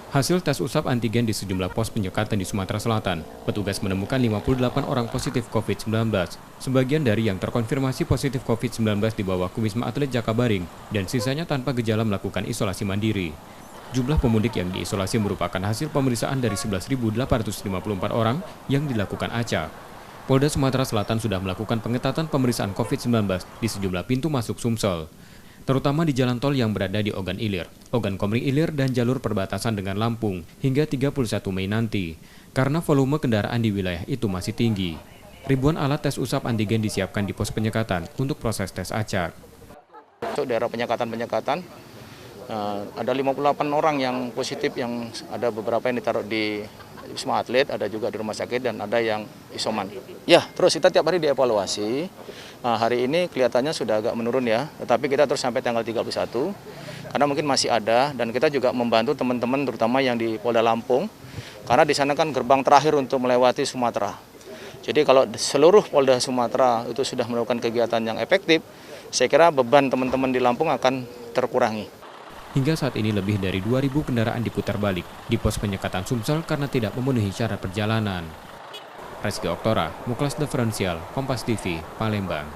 Hasil tes usap antigen di sejumlah pos penyekatan di Sumatera Selatan, petugas menemukan 58 orang positif COVID-19. Sebagian dari yang terkonfirmasi positif COVID-19 dibawa ke Wisma Atlet Jakabaring dan sisanya tanpa gejala melakukan isolasi mandiri. Jumlah pemudik yang diisolasi merupakan hasil pemeriksaan dari 11.854 orang yang dilakukan acak. Polda Sumatera Selatan sudah melakukan pengetatan pemeriksaan COVID-19 di sejumlah pintu masuk Sumsel, terutama di jalan tol yang berada di Ogan Ilir, Ogan Komering Ilir, dan jalur perbatasan dengan Lampung hingga 31 Mei nanti, karena volume kendaraan di wilayah itu masih tinggi. Ribuan alat tes usap antigen disiapkan di pos penyekatan untuk proses tes acak. Untuk daerah penyekatan, ada 58 orang yang positif, yang ada beberapa yang ditaruh di Wisma Atlet, ada juga di rumah sakit, dan ada yang isoman. Ya, terus kita tiap hari dievaluasi. Hari ini kelihatannya sudah agak menurun ya, tetapi kita terus sampai tanggal 31, karena mungkin masih ada, dan kita juga membantu teman-teman terutama yang di Polda Lampung, karena di sana kan gerbang terakhir untuk melewati Sumatera. Jadi kalau seluruh Polda Sumatera itu sudah melakukan kegiatan yang efektif, saya kira beban teman-teman di Lampung akan terkurangi. Hingga saat ini lebih dari 2.000 kendaraan diputar balik di pos penyekatan Sumsel karena tidak memenuhi syarat perjalanan. Reski Oktora, Muklas Diferensial, Kompas TV, Palembang.